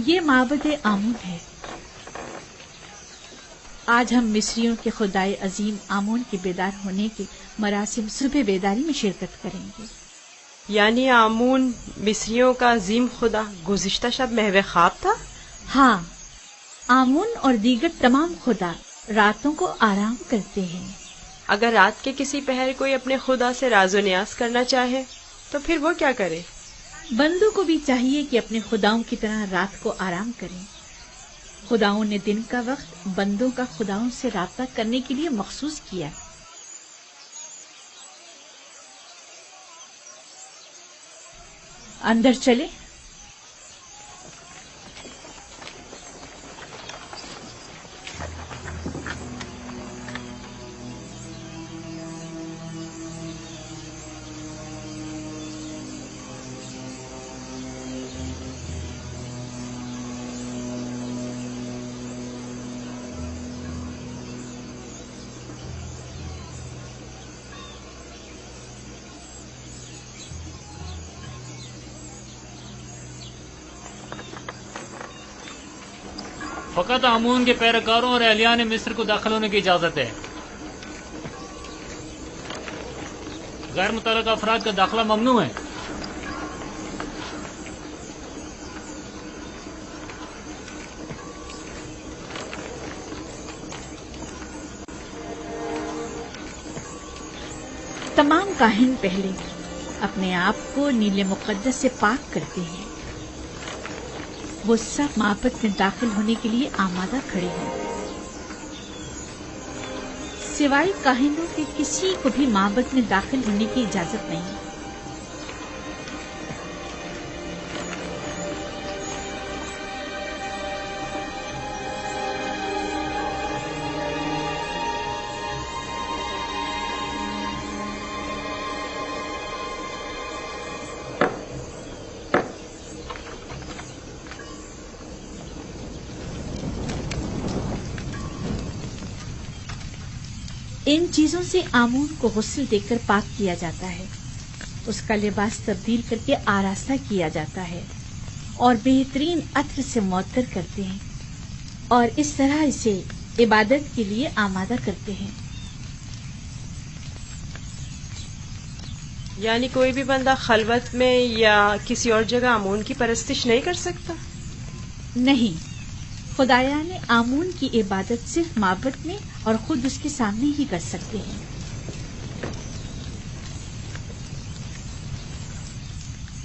یہ معبد آمون ہے۔ آج ہم مصریوں کے خدائے عظیم آمون کے بیدار ہونے کے مراسم صبح بیداری میں شرکت کریں گے۔ یعنی آمون مصریوں کا عظیم خدا گزشتہ شب محو خواب تھا؟ ہاں، آمون اور دیگر تمام خدا راتوں کو آرام کرتے ہیں۔ اگر رات کے کسی پہر کوئی اپنے خدا سے راز و نیاز کرنا چاہے تو پھر وہ کیا کرے؟ بندوں کو بھی چاہیے کہ اپنے خداؤں کی طرح رات کو آرام کریں۔ خداؤں نے دن کا وقت بندوں کا خداؤں سے رابطہ کرنے کے لیے مخصوص کیا۔ اندر چلے۔ فقط آمون کے پیروکاروں اور اہلیان مصر کو داخل ہونے کی اجازت ہے۔ غیر متعلقہ افراد کا داخلہ ممنوع ہے۔ تمام کاہن پہلے اپنے آپ کو نیل مقدس سے پاک کرتے ہیں۔ وہ سب معبد میں داخل ہونے کے لیے آمادہ کھڑے ہیں۔ سوائے کاہنوں کے کسی کو بھی معبد میں داخل ہونے کی اجازت نہیں۔ ان چیزوں سے آمون کو غسل دے کر پاک کیا جاتا ہے، اس کا لباس تبدیل کر کے آراستہ کیا جاتا ہے اور بہترین عطر سے معطر کرتے ہیں، اور اس طرح اسے عبادت کے لیے آمادہ کرتے ہیں۔ یعنی کوئی بھی بندہ خلوت میں یا کسی اور جگہ آمون کی پرستش نہیں کر سکتا؟ نہیں، خدایان آمون کی عبادت صرف معبد میں اور خود اس کے سامنے ہی کر سکتے ہیں۔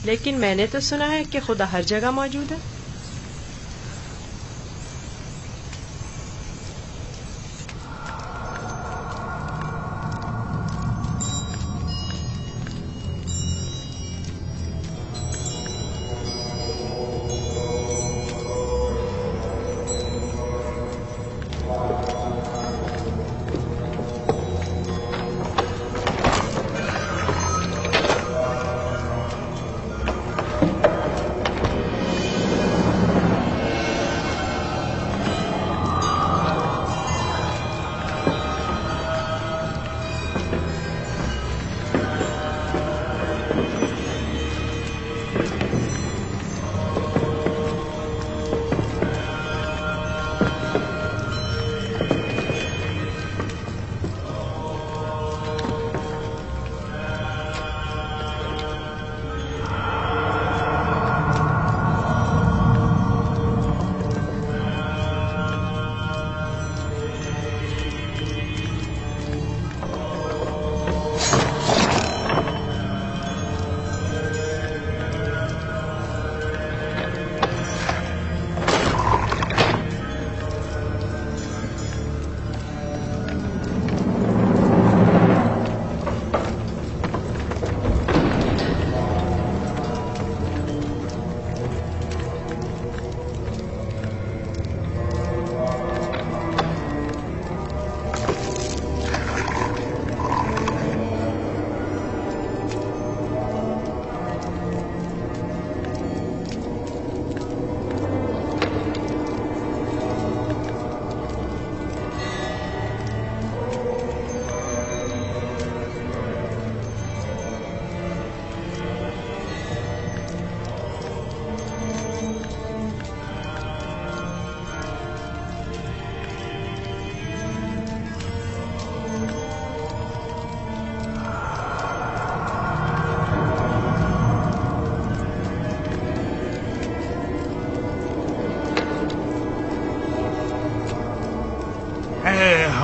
لیکن میں نے تو سنا ہے کہ خدا ہر جگہ موجود ہے۔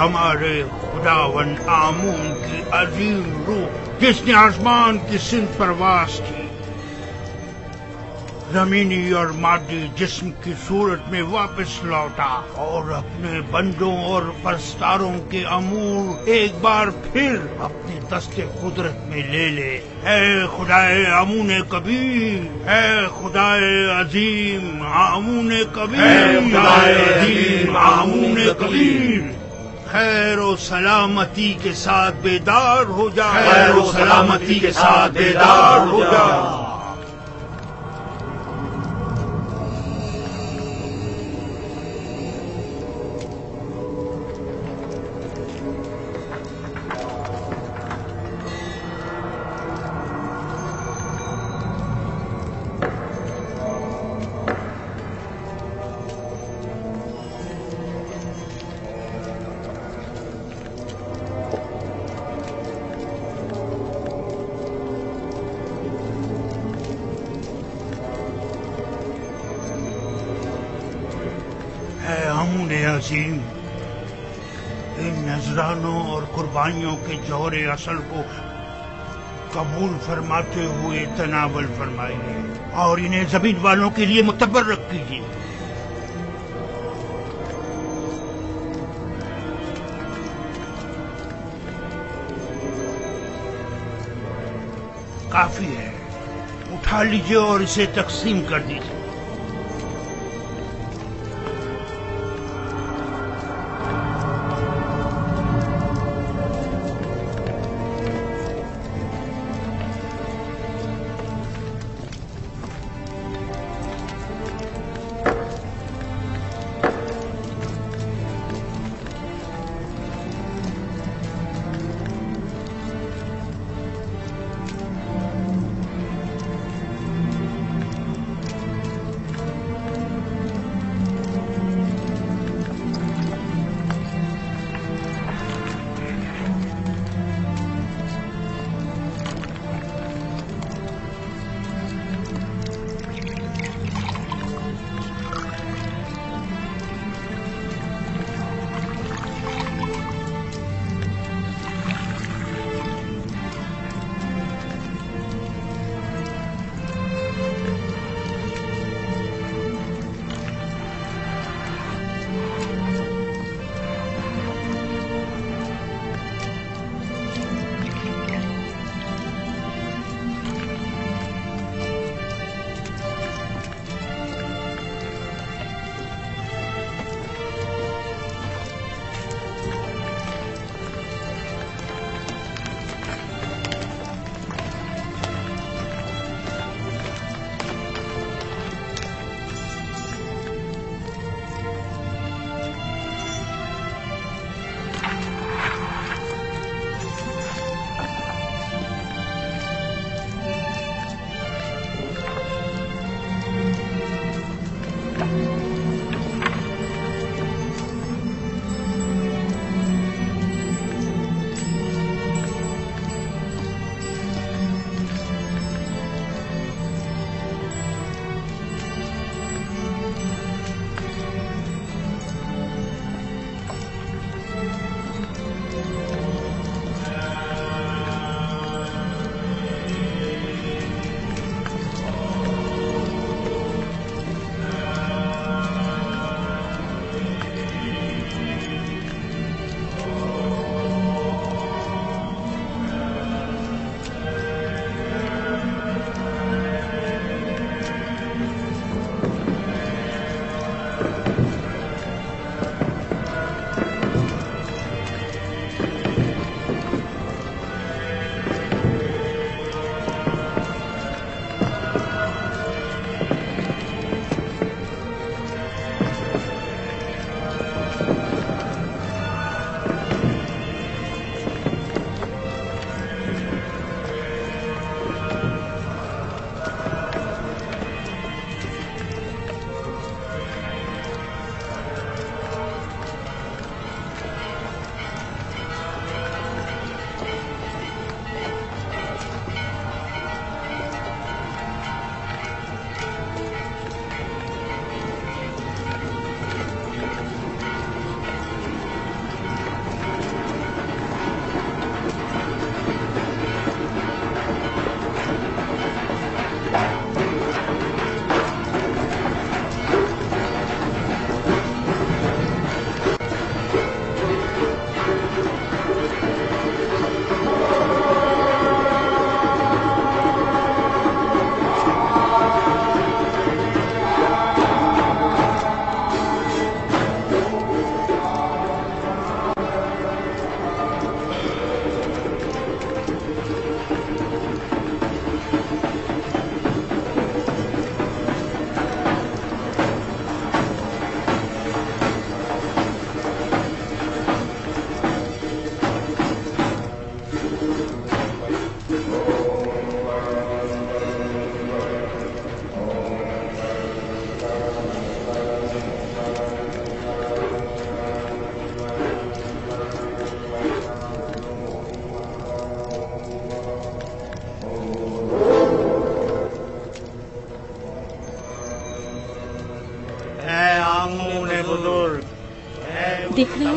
ہمارے خداوند آمون کی عظیم روح جس نے آسمان کی سمت پرواز کی، زمینی اور مادی جسم کی صورت میں واپس لوٹا اور اپنے بندوں اور پرستاروں کے امور ایک بار پھر اپنے دست قدرت میں لے لے۔ اے خدائے آمون کبیر، اے خدائے عظیم آمون کبیر، اے خدائے عظیم آمون کبیر، خیر و سلامتی کے ساتھ بیدار ہو جا، خیر و سلامتی کے ساتھ بیدار ہو جا۔ اے آمون عظیم، ان نذرانوں اور قربانیوں کے جوہر اصل کو قبول فرماتے ہوئے تناول فرمائیے اور انہیں زمین والوں کے لیے متبرک کیجیے۔ کافی ہے، اٹھا لیجیے اور اسے تقسیم کر دیجیے۔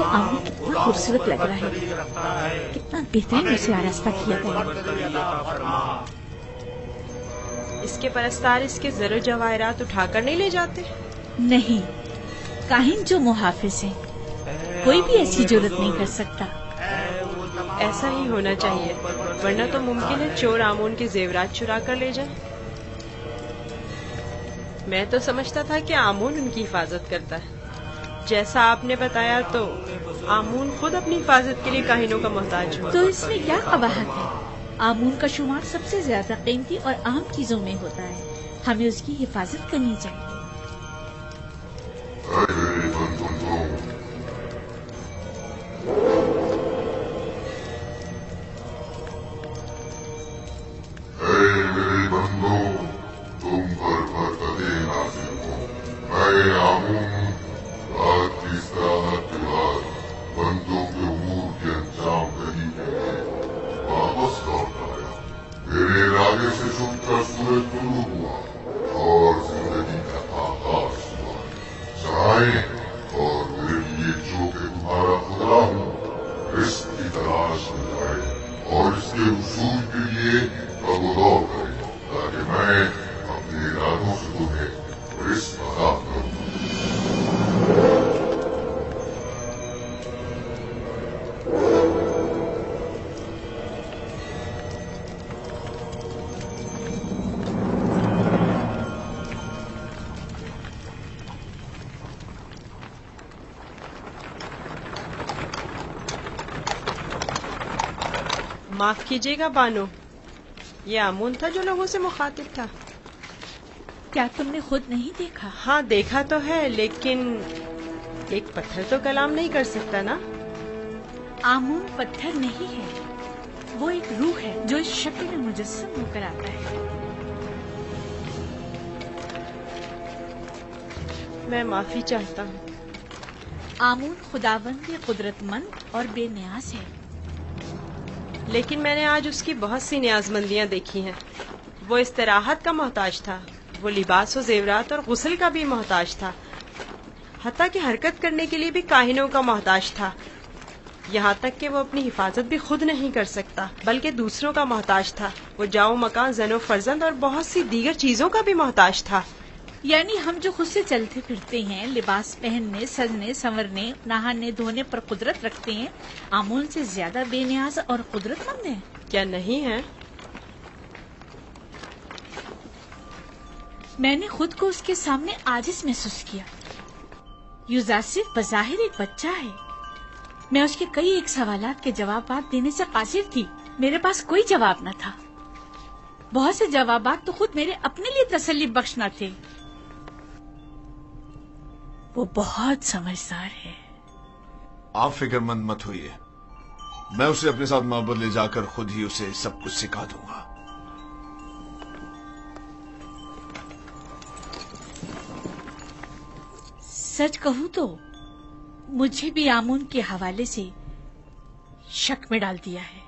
आमूल कितना खूबसूरत लग रहा है, कितना बेहतरीन उसे आरास्ता किया गया। इसके परस्तार इसके ज़रो जवाहरात उठाकर नहीं ले जाते? नहीं, काहिन जो मुहाफिज है, कोई भी ऐसी जुर्रत नहीं कर सकता। ऐसा ही होना चाहिए, वरना तो मुमकिन है चोर आमून के जेवरात चुरा कर ले जाए। मैं तो समझता था कि आमून उनकी हिफाजत करता है। जैसा आपने बताया तो आमून खुद अपनी हिफाजत के लिए काहिनों का मोहताज हो। तो इसमें क्या कबाहत है? आमून का शुमार सबसे ज्यादा कीमती और अहम चीजों में होता है, हमें उसकी हिफाजत करनी चाहिए। मेरे बंदों, तुम पर बरकते नाज़िल हो। मैं आमून रात की इस्तिराहत के बाद बंदों के उमूर के अंजाम दही के लिए वापस लौट आया। मेरे इरादे से छुपकर सूरज तुलू हुआ और जिंदगी का आगाज हुआ। चाहे और मेरे लिए जो कि तुम्हारा खुदा हूँ, रिस्क की तलाश में जाए और इसके उसूल के लिए कदर करे, ताकि मैं अपने इरादों से तुम्हें रिस्क अता करूँ। माफ कीजिएगा बानो, ये आमून था जो लोगों से मुखातिब था। क्या तुमने खुद नहीं देखा? हाँ देखा तो है, लेकिन एक पत्थर तो कलाम नहीं कर सकता ना। आमून पत्थर नहीं है, वो एक रूह है जो इस शक्ल में मुजस्सम होकर आता है। मैं माफी चाहता हूँ। आमून खुदावंद कुदरतमंद और बेनियाज है। लेकिन मैंने आज उसकी बहुत सी न्याजमंदियां देखी हैं। वो इस्तिराहत का मोहताज था, वो लिबास और जेवरात और गुस्ल का भी मोहताज था, हत्ता कि हरकत करने के लिए भी काहिनों का मोहताज था। यहाँ तक कि वो अपनी हिफाजत भी खुद नहीं कर सकता, बल्कि दूसरों का मोहताज था। वो जाओ मकान, जनो फर्जंद और बहुत सी दीगर चीजों का भी मोहताज था। यानी हम जो खुद से चलते फिरते हैं, लिबास पहनने, सजने, संवरने, नहाने धोने पर कुदरत रखते हैं, आमून से ज्यादा बेनियाज और कुदरतमंद हैं। क्या नहीं है? मैंने खुद को उसके सामने आजिज महसूस किया। युजासिफ बज़ाहिर एक बच्चा है। मैं उसके कई एक सवालात के जवाब देने से कासिर थी। मेरे पास कोई जवाब न था। बहुत से जवाबात तो खुद मेरे अपने लिए तसल्ली बख्श न थे। वो बहुत समझदार है। आप फिक्रमंद मत होइए, मैं उसे अपने साथ मोहब्बत ले जाकर खुद ही उसे सब कुछ सिखा दूंगा। सच कहूं तो मुझे भी आमून के हवाले से शक में डाल दिया है।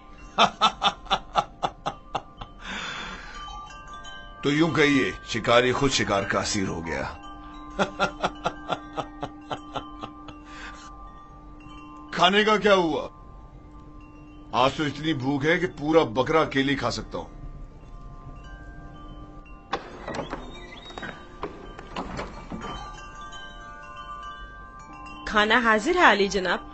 तो यूं कहिए, शिकारी खुद शिकार का असीर हो गया। खाने का क्या हुआ? आज तो इतनी भूख है कि पूरा बकरा अकेले खा सकता हूं। खाना हाजिर है आली जनाब।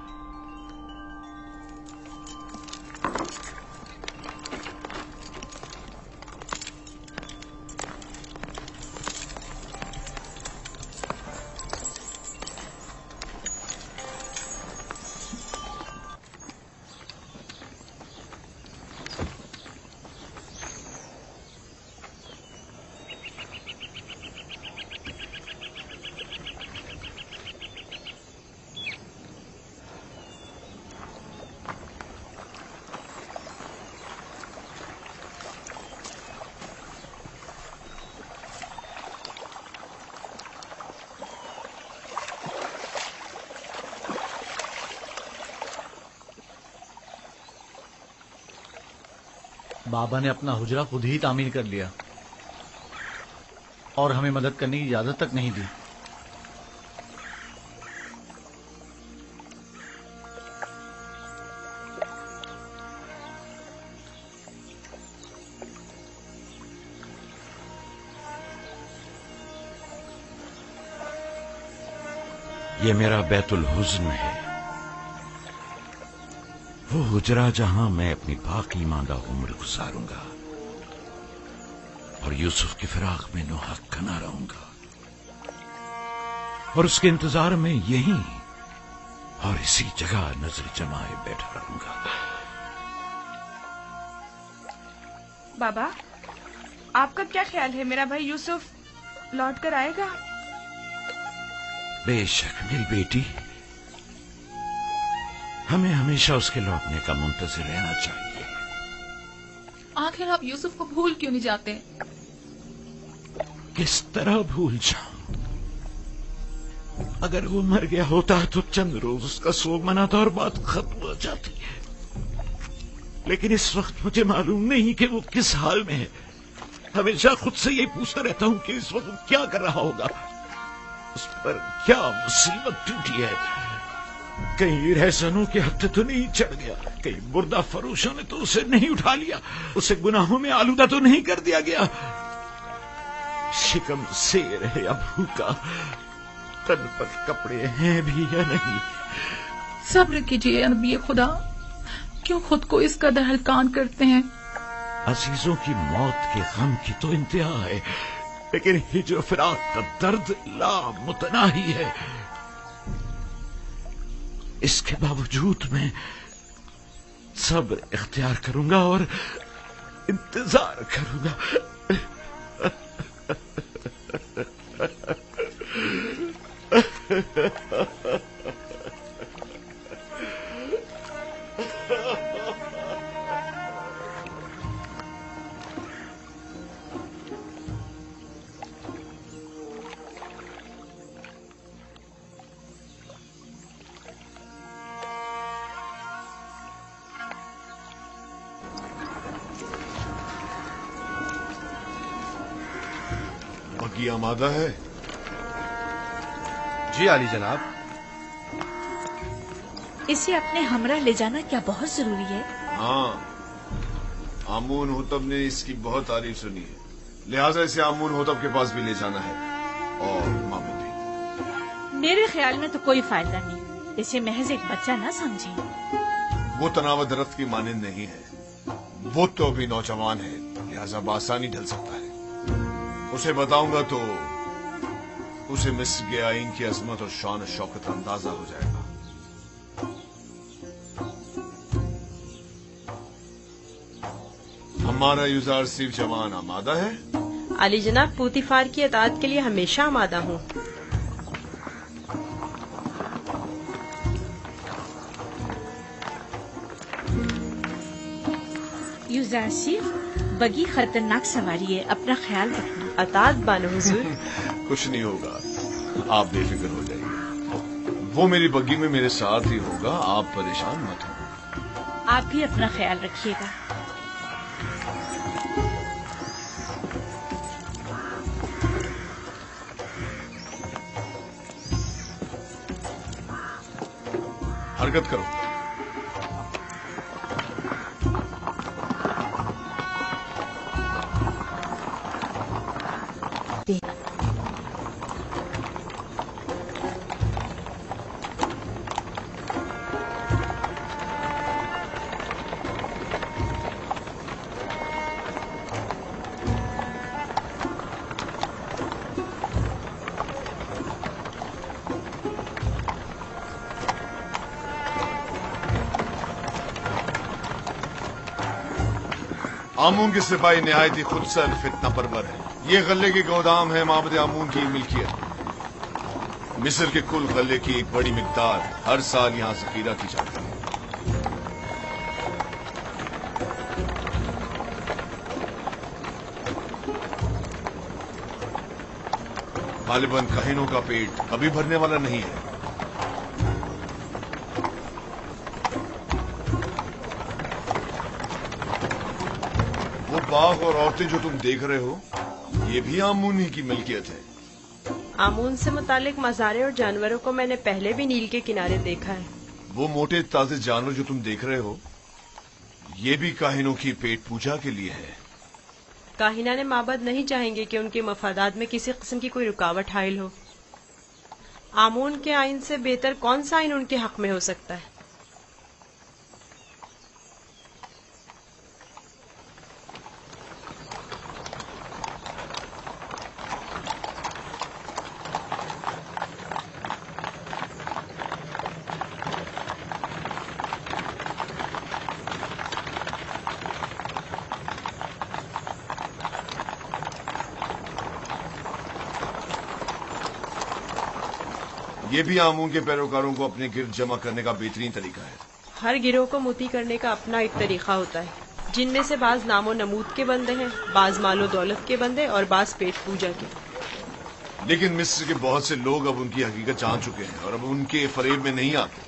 बाबा ने अपना हुजरा खुद ही तामीर कर लिया और हमें मदद करने की इजाजत तक नहीं दी। یہ میرا بیت الحزن ہے، وہ حجرہ جہاں میں اپنی باقی ماندہ عمر گزاروں گا اور یوسف کی فراق میں نوحق نہ رہوں گا، اور اس کے انتظار میں یہیں اور اسی جگہ نظر جمائے بیٹھا رہوں گا۔ بابا، آپ کا کیا خیال ہے، میرا بھائی یوسف لوٹ کر آئے گا؟ بے شک میری بیٹی، ہمیں ہمیشہ اس کے لوٹنے کا منتظر رہنا چاہیے۔ آخر آپ یوسف کو بھول کیوں نہیں جاتے؟ کس طرح بھول جاؤں؟ اگر وہ مر گیا ہوتا تو چند روز اس کا سوگ مناتا اور بات ختم ہو جاتی ہے، لیکن اس وقت مجھے معلوم نہیں کہ وہ کس حال میں ہے۔ ہمیشہ خود سے یہی پوچھتا رہتا ہوں کہ اس وقت وہ کیا کر رہا ہوگا، اس پر کیا مصیبت ٹوٹی ہے۔ کہیں رہزنوں کے ہتھے تو نہیں چڑھ گیا، کہیں مردہ فروشوں نے تو اسے نہیں اٹھا لیا، اسے گناہوں میں آلودہ تو نہیں کر دیا گیا۔ شکم سیر ہے یا بھوکا، تن پر کپڑے ہیں بھی یا نہیں۔ صبر کیجیے نبی خدا، کیوں خود کو اس قدر ہلکان کرتے ہیں؟ عزیزوں کی موت کے غم کی تو انتہا ہے، لیکن ہجر و فراق کا درد لامتناہی ہے۔ اس کے باوجود میں صبر اختیار کروں گا اور انتظار کروں گا۔ بگی آمادہ ہے؟ جی عالی جناب۔ اسے اپنے ہمراہ لے جانا کیا بہت ضروری ہے؟ ہاں، آمون ہوتب نے اس کی بہت تعریف سنی ہے، لہٰذا اسے آمون ہوتب کے پاس بھی لے جانا ہے، اور ماموں بھی۔ میرے خیال میں تو کوئی فائدہ نہیں، اسے محض ایک بچہ نہ سمجھیں۔ وہ تناوت درخت کی مانند نہیں ہے، وہ تو ابھی نوجوان ہے، لہٰذا بآسانی ڈھل سکتا ہے۔ اسے بتاؤں گا تو اسے مصر کے آئین کی عظمت اور شان و شوکت اندازہ ہو جائے گا۔ ہمارا یوزار صرف جوان آمادہ ہے؟ علی جناب، پوتیفار کی اطاعت کے لیے ہمیشہ آمادہ ہوں۔ یوزار صرف بگی خطرناک سواری ہے، اپنا خیال رکھنا۔ اطاعت بانو حضور۔ کچھ نہیں ہوگا، آپ بے فکر ہو جائیے، وہ میری بگی میں میرے ساتھ ہی ہوگا، آپ پریشان مت ہوں۔ آپ بھی اپنا خیال رکھیے گا۔ حرکت کرو۔ آمون کے سپاہی نہایت ہی خود سر فتنہ پرور ہے۔ یہ غلے کے گودام ہے معبد آمون کی ملکیت۔ مصر کے کل غلے کی ایک بڑی مقدار ہر سال یہاں ذخیرہ کی جاتی ہے۔ غالباً کاہنوں کا پیٹ ابھی بھرنے والا نہیں ہے۔ وہ باغ اور عورتیں جو تم دیکھ رہے ہو، یہ بھی آمون ہی کی ملکیت ہے۔ آمون سے متعلق مزارے اور جانوروں کو میں نے پہلے بھی نیل کے کنارے دیکھا ہے۔ وہ موٹے تازے جانور جو تم دیکھ رہے ہو، یہ بھی کاہنوں کی پیٹ پوجا کے لیے ہے۔ کاہنان معبد نہیں چاہیں گے کہ ان کے مفادات میں کسی قسم کی کوئی رکاوٹ حائل ہو۔ आमून के आइन से बेहतर कौन सा आइन उनके हक में हो सकता है? ये भी आमून के पैरोकारों को अपने गिर्द जमा करने का बेहतरीन तरीका है। हर गिरोह को मोती करने का अपना एक तरीका होता है, जिनमें से बाज नामो नमूद के बंदे हैं, बाज मालो दौलत के बंदे और बाज पेट पूजा के। लेकिन मिस्र के बहुत से लोग अब उनकी हकीकत जान चुके हैं और अब उनके फरेब में नहीं आते।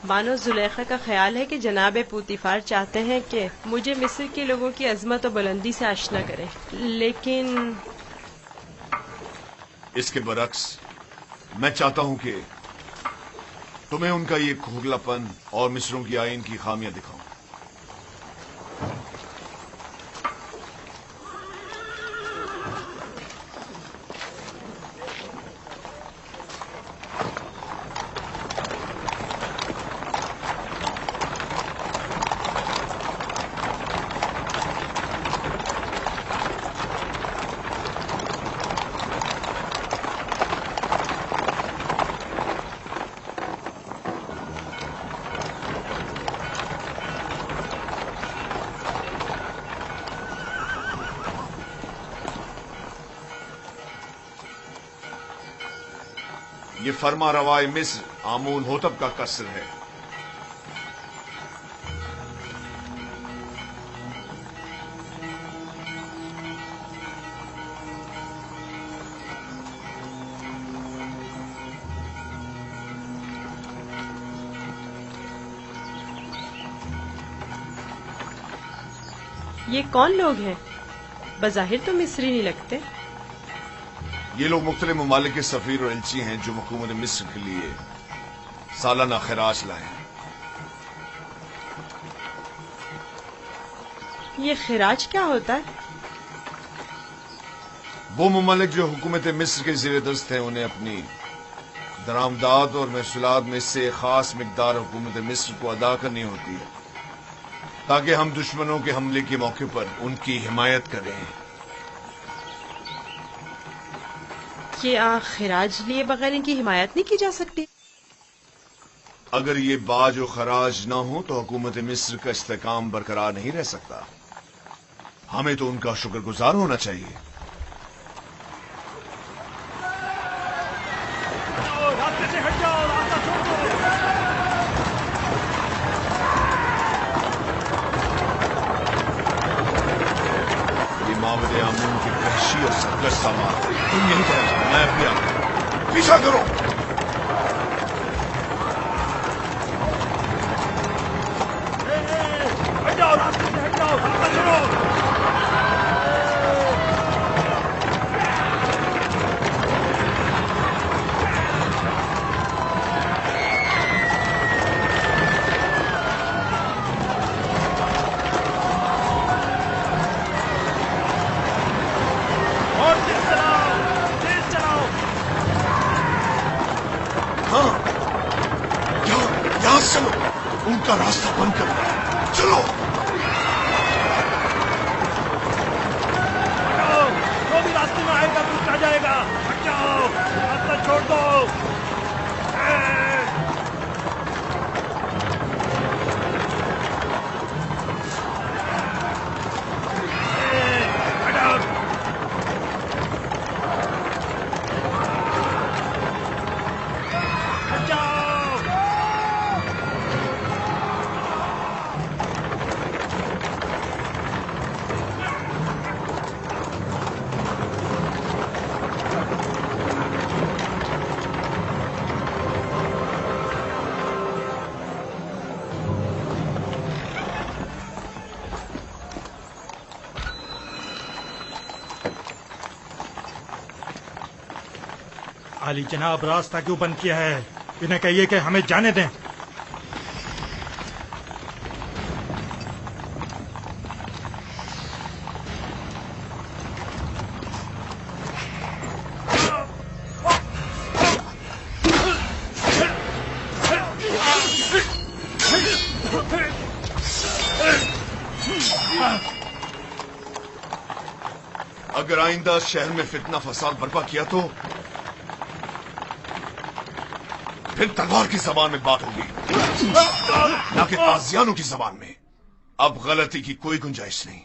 बानो जुलेखा का ख्याल है कि जनाब पूतीफार चाहते हैं कि मुझे मिस्र के लोगों की अजमत और बुलंदी से आशना करें, लेकिन इसके बरक्स मैं चाहता हूं कि तुम्हें उनका ये खोखलापन और मिस्रों की आइन की खामियां दिखाऊं। ये फरमा रवाए मिस्र आमून होतब का कसर है। ये कौन लोग हैं? बज़ाहिर तो मिस्री नहीं लगते। ये लोग मुख्तलिफ ममालिक के सफीर और एलची हैं जो हुकूमत मिस्र के लिए सालाना खराज लाए हैं। ये खिराज क्या होता है? वो ममालिक जो हुकूमत मिस्र के ज़ेर दस्त हैं उन्हें अपनी दरामदाद और महसूलात में से खास मिकदार हुकूमत मिस्र को अदा करनी होती है ताकि हम दुश्मनों के हमले के मौके पर उनकी हिमायत करें। क्या खिराज लिए बगैर इनकी हिमायत नहीं की जा सकती? अगर ये बाज और खराज ना हो तो हुकूमत मिस्र का इस्तेकाम बरकरार नहीं रह सकता। हमें तो उनका शुक्रगुजार होना चाहिए। रास्ते से हट जाओ, रास्ता छोड़ दो। ये मावद आमून की वहशी और सरकश सामान। तुम यहीं ठहरो, मैं भी आता। पीछा करो। हट जाओ, रास्ते से हट जाओ, रास्ता छोड़ो। उनका रास्ता बंद कर दो। चलो हटाओ, जो भी रास्ते में आएगा कुछ आ जाएगा। हट जाओ, रास्ता छोड़ दो। हटाओ। हट जाओ। आली जनाब, रास्ता क्यों बंद किया है? इन्हें कहिए कि हमें जाने दें। اگر آئندہ شہر میں فتنہ فساد برپا کیا تو پھر تلوار کی زبان میں بات ہوگی، نہ کہ تازیانوں کی زبان میں۔ اب غلطی کی کوئی گنجائش نہیں۔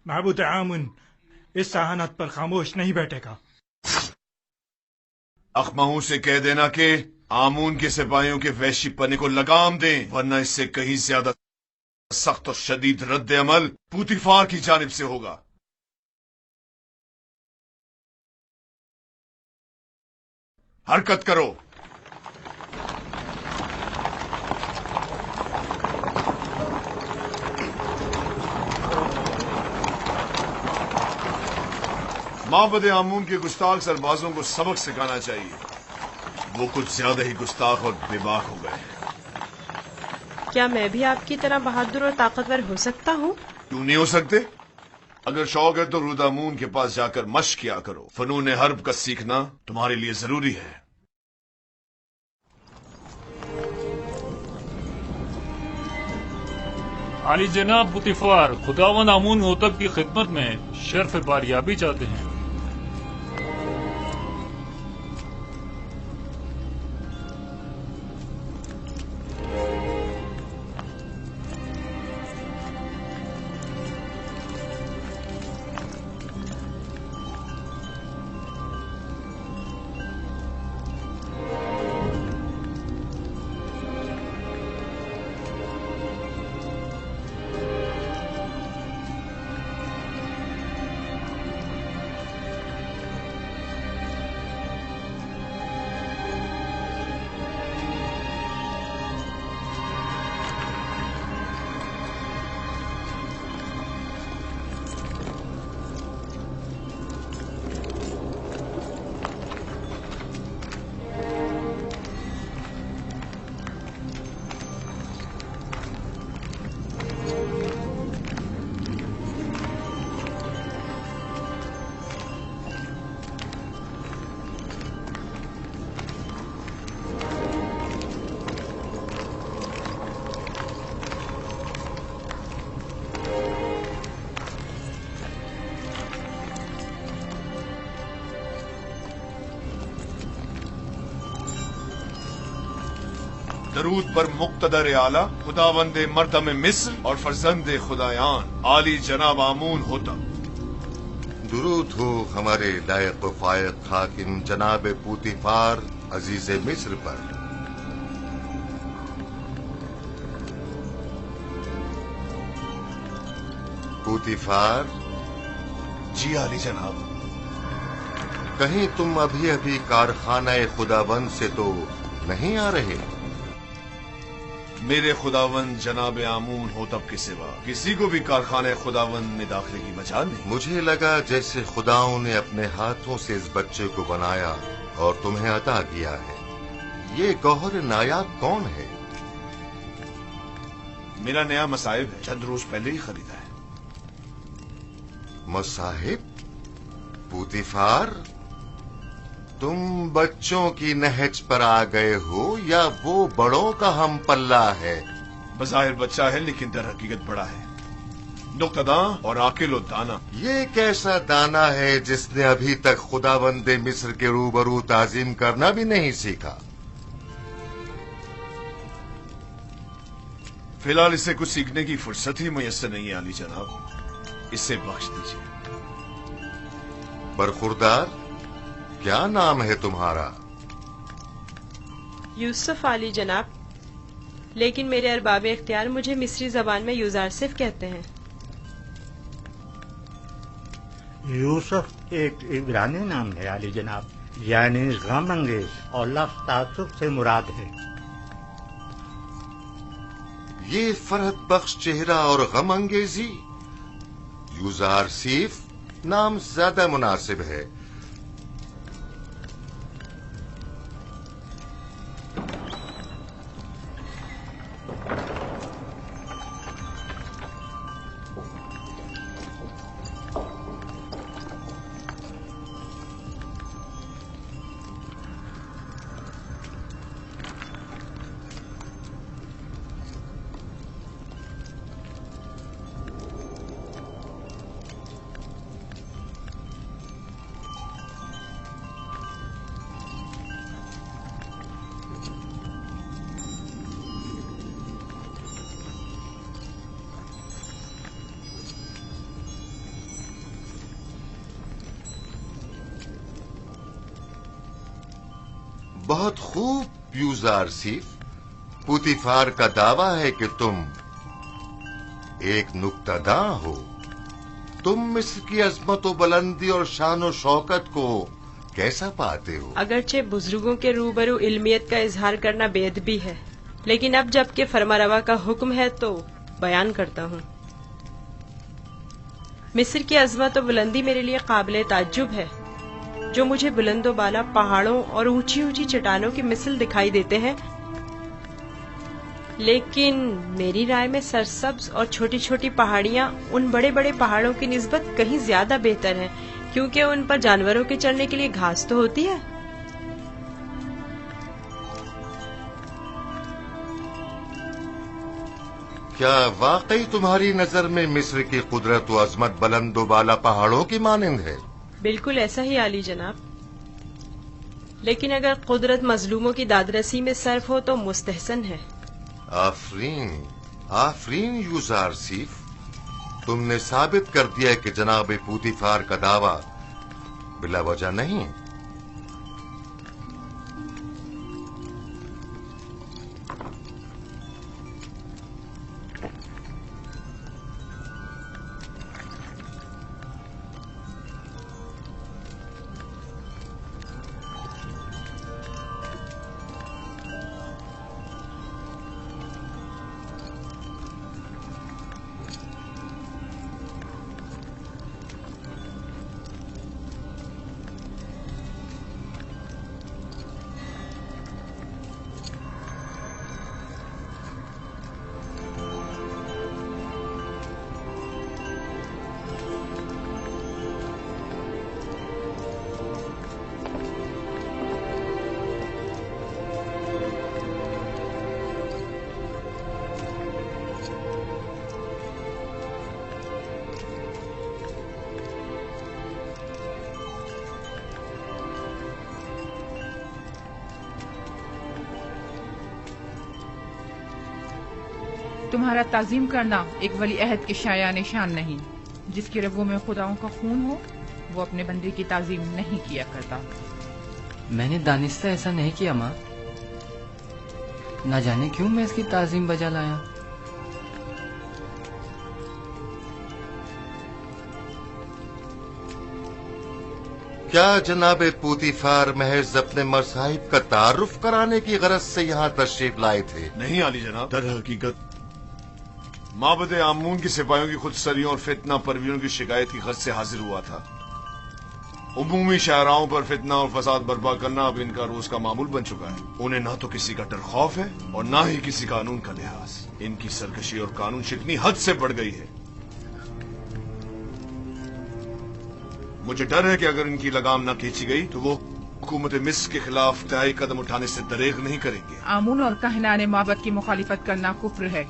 معبود آمون اس ذہانت پر خاموش نہیں بیٹھے گا۔ اخماہوں سے کہہ دینا کہ آمون کے سپاہیوں کے وحشی پنے کو لگام دیں، ورنہ اس سے کہیں زیادہ سخت اور شدید رد عمل پوتیفار کی جانب سے ہوگا۔ حرکت کرو۔ معبد آمون کے گستاخ سربازوں کو سبق سکھانا چاہیے، وہ کچھ زیادہ ہی گستاخ اور بے باک ہو گئے ہیں۔ کیا میں بھی آپ کی طرح بہادر اور طاقتور ہو سکتا ہوں؟ کیوں نہیں ہو سکتے؟ اگر شوق ہے تو رودامون کے پاس جا کر مشق کیا کرو، فنون حرب کا سیکھنا تمہارے لیے ضروری ہے۔ عالی جناب پوتیفار، خداوند آمون ہوتب کی خدمت میں شرف باریابی چاہتے ہیں۔ درود پر مقتدر اعلی خداوند مردم مصر اور فرزند خدایان عالی جناب آمون ہوتا۔ درود ہو ہمارے لائق و فائق حاکم جناب پوتیفار عزیز مصر پر۔ پوتیفار جی عالی جناب۔ کہیں تم ابھی کارخانہ خداوند سے تو نہیں آ رہے؟ میرے خداوند جناب آمون ہوتب کے سوا کسی کو بھی کارخانہ خداوند میں داخلے کی مجال نہیں۔ مجھے لگا جیسے خداؤں نے اپنے ہاتھوں سے اس بچے کو بنایا اور تمہیں عطا کیا ہے۔ یہ گوہر نایاب کون ہے؟ میرا نیا مصاحب ہے، چند روز پہلے ہی خریدا ہے۔ مصاحب؟ پوتیفار، تم بچوں کی نہج پر آ گئے ہو یا وہ بڑوں کا ہم پلہ ہے؟ بظاہر بچہ ہے لیکن در حقیقت بڑا ہے، نقطہداں اور عاقل و دانا۔ یہ کیسا دانا ہے جس نے ابھی تک خداوند مصر کے روبرو تعظیم کرنا بھی نہیں سیکھا؟ فی الحال اسے کچھ سیکھنے کی فرصت ہی میسر نہیں ہے عالی جناب، اسے بخش دیجیے۔ برخوردار، کیا نام ہے تمہارا؟ یوسف عالی جناب، لیکن میرے ارباب اختیار مجھے مصری زبان میں یوزارسف کہتے ہیں۔ یوسف ایک عبرانی نام ہے عالی جناب، یعنی غم انگیز، اور لفظ تعصب سے مراد ہے۔ یہ فرحت بخش چہرہ اور غم انگیزی، یوزارسیف نام زیادہ مناسب ہے۔ बहुत खूब यूजार सीफ। पुतिफार का दावा है कि तुम एक नुक्तादा हो। तुम मिस्र की अजमत व बुलंदी और शान व शौकत को कैसा पाते हो? अगरचे बुजुर्गों के रूबरू इल्मियत का इजहार करना बेअदबी है, लेकिन अब जबकि फरमारवा का हुक्म है तो बयान करता हूँ। मिस्र की अजमत व बुलंदी मेरे लिए काबिल ताज्जुब है। जो मुझे बुलंदो बाला पहाड़ों और ऊंची ऊंची चट्टानों की मिसल दिखाई देते हैं, लेकिन मेरी राय में सरसब्ज और छोटी छोटी पहाड़ियाँ उन बड़े बड़े पहाड़ों की निस्बत कहीं ज्यादा बेहतर हैं, क्योंकि उन पर जानवरों के चढ़ने के लिए घास तो होती है। क्या वाकई तुम्हारी नजर में मिस्र की कुदरत व अजमत बुलंदो बाला पहाड़ों की मानिंद है? बिल्कुल ऐसा ही आली जनाब, लेकिन अगर कुदरत मजलूमों की दादरसी में सर्फ हो तो मुस्तहसन है। आफरीन, आफरीन यूजार सीफ, तुमने साबित कर दिया कि जनाब पुतिफार का दावा बिला वजह नहीं। तुम्हारा ताजीम करना एक वली अहद के शाया निशान नहीं। जिसकी रगों में खुदाओं का खून हो वो अपने बंदे की ताजीम नहीं किया करता। मैंने दानिस्ता ऐसा नहीं किया माँ, ना जाने क्यों मैं इसकी ताजीम बजा लाया। क्या जनाब पुतिफार महज अपने मसाहिब का तारुफ कराने की गरज से यहाँ तशरीफ लाए थे? नहीं आली जनाब, दर हकीकत माबद आमून की सिपाहियों की खुदसरियों और फितना परवीरों की शिकायत की गरज से हाजिर हुआ था। उमूमी शाहराओं पर फितना और फसाद बर्पा करना अब इनका रोज का मामूल बन चुका है। उन्हें ना तो किसी का डर खौफ है और ना ही किसी कानून का लिहाज। इनकी सरकशी और कानून शिकनी हद से बढ़ गई है। मुझे डर है कि अगर इनकी लगाम न खींची गई तो वो हुकूमत मिस्र के खिलाफ तय कदम उठाने से दरेग नहीं करेंगे। आमून और काहिनाने माबद की मुखालिफत करना कुफ्र है।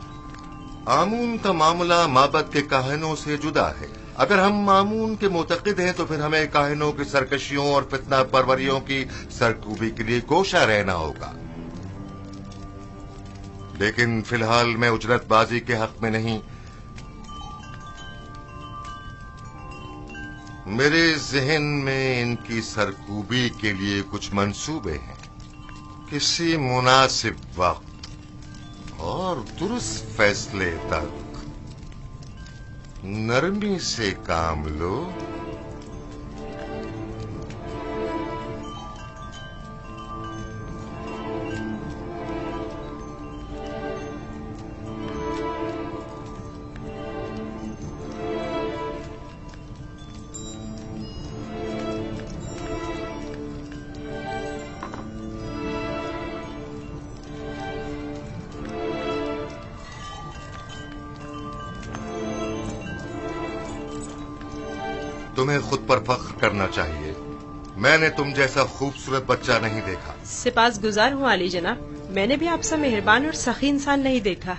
आमून का मामला माबद के काहिनों से जुदा है। अगर हम आमून के मुतक़िद हैं तो फिर हमें काहिनों की सरकशियों और फितना परवरियों की सरकूबी के लिए कोशा रहना होगा। लेकिन फिलहाल मैं उजरतबाजी के हक में नहीं। मेरे जहन में इनकी सरकूबी के लिए कुछ मंसूबे हैं। किसी मुनासिब वक्त और दुरुस्त फैसले तक नरमी से काम लो। तुम्हें खुद पर फख्र करना चाहिए। मैंने तुम जैसा खूबसूरत बच्चा नहीं देखा। सिपास गुजार हूँ आली जनाब, मैंने भी आपसे मेहरबान और सखी इंसान नहीं देखा।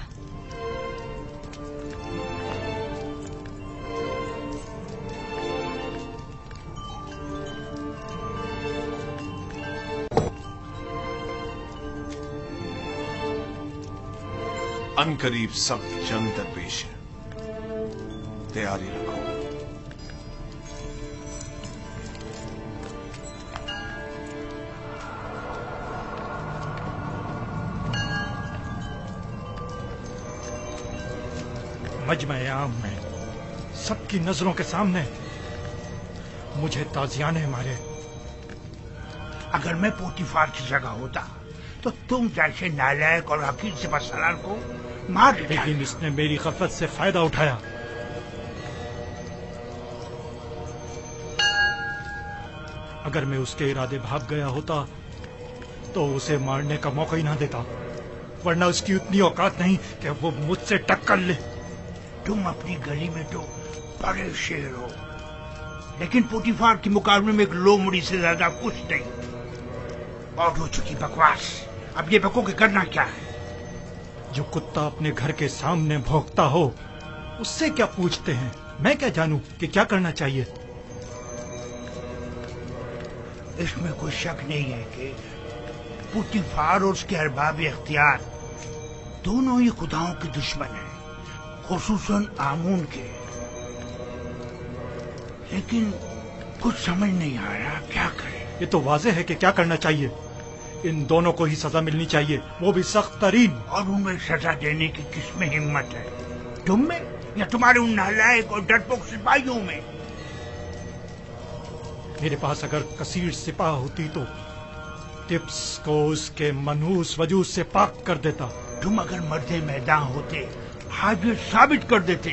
अनकरीब सख्त जंग दरपेश है, तैयारी रखो। मजमा आम में सबकी नजरों के सामने मुझे ताजियाने मारे। अगर मैं पोतीफार की जगह होता तो तुम जैसे नालायक और हकीर सिपहसालार को मार देता। लेकिन इसने मेरी गफलत से फायदा उठाया। अगर मैं उसके इरादे भाग गया होता तो उसे मारने का मौका ही ना देता, वरना उसकी उतनी औकात नहीं कि वो मुझसे टक्कर ले। तुम अपनी गली में तो बड़े शेर हो, लेकिन पोतीफार के मुकाबले में एक लोमड़ी से ज्यादा कुछ नहीं। बहुत हो चुकी बकवास, अब ये बको के करना क्या है? जो कुत्ता अपने घर के सामने भौंकता हो उससे क्या पूछते हैं? मैं क्या जानूं कि क्या करना चाहिए? इसमें कोई शक नहीं है कि पोतीफार और उसके अरबाब इख्तियार दोनों ही खुदाओं के दुश्मन हैं, खुसूसन आमून के। लेकिन कुछ समझ नहीं आ रहा क्या करें। ये तो वाज़ेह है कि क्या करना चाहिए। इन दोनों को ही सजा मिलनी चाहिए, वो भी सख्त तरीन। और उन्हें सजा देने की किसमें हिम्मत है? तुम में या तुम्हारे उन नालायक और डरपोक सिपाहियों में? मेरे पास अगर कसीर सिपाह होती तो टिप्स को उसके मनहूस वजूद से पाक कर देता। तुम अगर मर्दे मैदान होते आज ये साबित कर देते।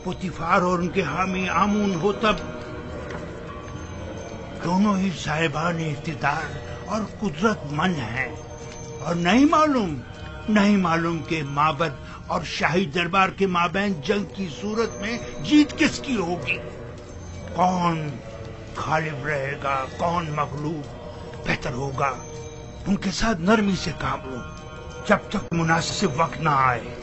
पोतीफार और उनके हामी आमून हो तब दोनों ही साहिबान इख्तिदार और कुदरतमंद हैं, और नहीं मालूम के माबद और शाही दरबार के माबैन जंग की सूरत में जीत किसकी होगी। कौन गालिब रहेगा, कौन मगलूब? बेहतर होगा उनके साथ नरमी से काम लो जब तक मुनासिब वक्त ना आए।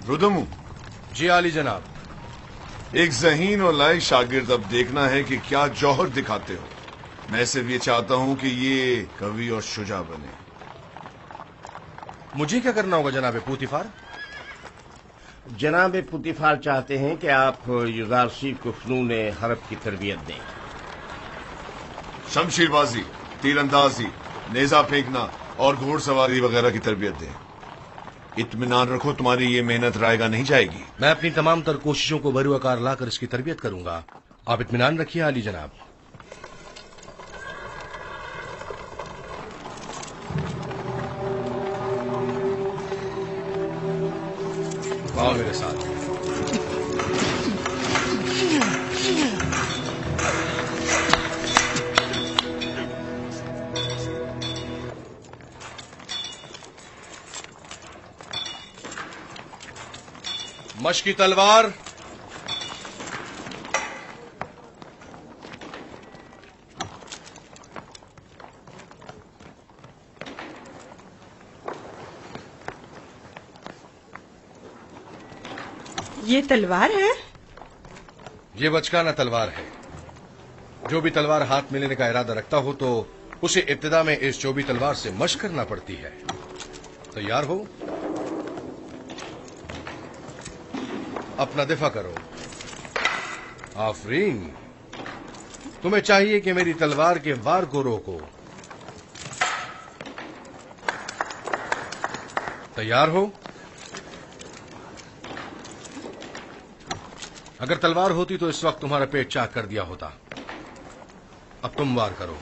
रुदमू। जी आली जनाब। एक ज़हीन और लायक शागिर्द अब देखना है कि क्या जौहर दिखाते हो। मैं सिर्फ ये चाहता हूं कि ये कवि और शुजा बने। मुझे क्या करना होगा जनाब पोतीफार? जनाब पोतीफार चाहते हैं कि आप युजारसी को फ़नून हरब की तरबियत दें। शमशीरबाजी, तीरंदाजी, नेजा फेंकना और घोड़सवारी वगैरह की तरबियत दें। इत्मीनान रखो, तुम्हारी ये मेहनत रायगा नहीं जाएगी। मैं अपनी तमाम तर कोशिशों को बरूआकार लाकर इसकी तरबियत करूंगा। आप इत्मीनान रखिए आली जनाब। आओ मेरे साथ। मशकी तलवार, ये तलवार है? ये बचकाना तलवार है। जो भी तलवार हाथ में लेने का इरादा रखता हो तो उसे इब्तिदा में इस चौबी तलवार से मशक करना पड़ती है। तैयार हो? अपना दिफा करो। आफरीन, तुम्हें चाहिए कि मेरी तलवार के वार को रोको। तैयार हो? अगर तलवार होती तो इस वक्त तुम्हारा पेट चाक कर दिया होता। अब तुम वार करो।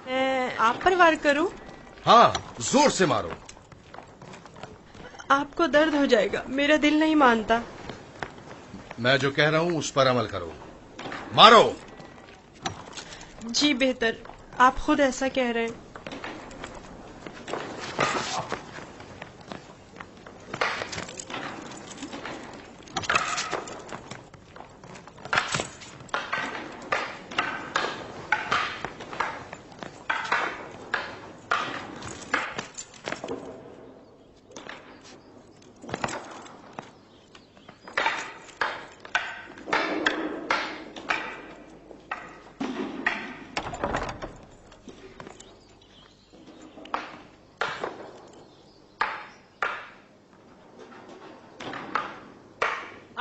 मैं आप पर वार करूं? हाँ, जोर से मारो। आपको दर्द हो जाएगा, मेरा दिल नहीं मानता। मैं जो कह रहा हूं उस पर अमल करो। मारो। जी बेहतर, आप खुद ऐसा कह रहे हैं।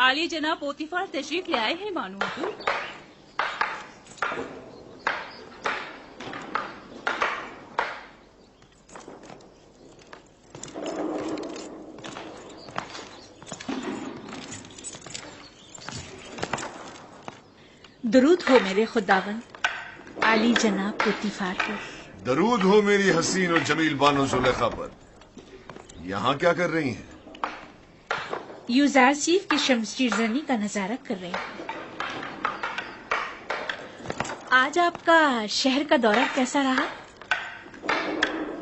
आली जनाब पोतीफार तशरीफ ले आए हैं मानो हुजूर। दरूद हो मेरे खुदावन आली जनाब पोतीफार पर। दरूद हो मेरी हसीन और जमील बानो जुलेखा पर। यहाँ क्या कर रही हैं? यूजारसीफ की शमशीरजनी का नजारा कर रहे हैं। आज आपका शहर का दौरा कैसा रहा?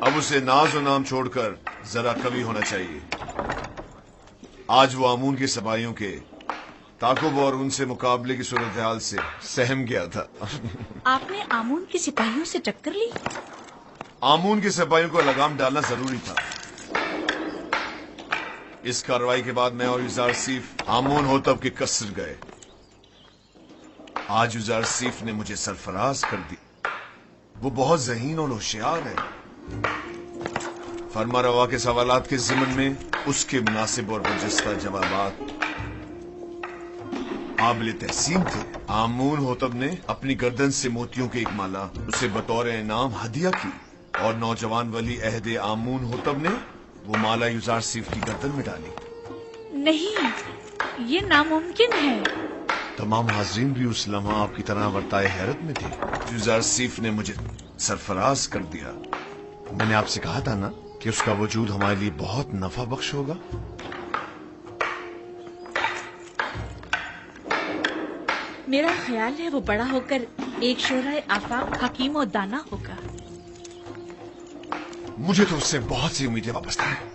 अब उसे नाज और नाम छोड़कर जरा कवि होना चाहिए। आज वो आमून के सबाइयों के ताकुब और उनसे मुकाबले की सूरत हाल से सहम गया था। आपने आमून के सिपाहियों से टक्कर ली? आमून के सिपाहियों को लगाम डालना जरूरी था। इस कार्रवाई के बाद मैं और यूजारसीफ आमून होतब के कसर गए। आज यूजारसीफ ने मुझे सरफराज कर दी। वो बहुत ज़हीन और होशियार है। फरमा रवा के सवालात के ज़िमन में उसके मुनासिब और बरजस्ता जवाबात काबिल तहसीन थे। आमून होतब ने अपनी गर्दन से मोतियों की एक माला उसे बतौर इनाम हदिया की और नौजवान वली अहदे आमून होतब ने वो माला यूजारसीफ की गर्दन में डाली। नहीं, ये नामुमकिन है। तमाम हाजरीन भी उस लम्हा आपकी तरह वर्ताए हैरत में थे। यूजारसीफ ने मुझे सरफराज कर दिया। मैंने आपसे कहा था ना कि उसका वजूद हमारे लिए बहुत नफा बख्श होगा। मेरा ख्याल है वो बड़ा होकर एक शोराए आफाक हकीम और दाना होगा। मुझे तो उससे बहुत सी उम्मीदें वाबस्ता हैं।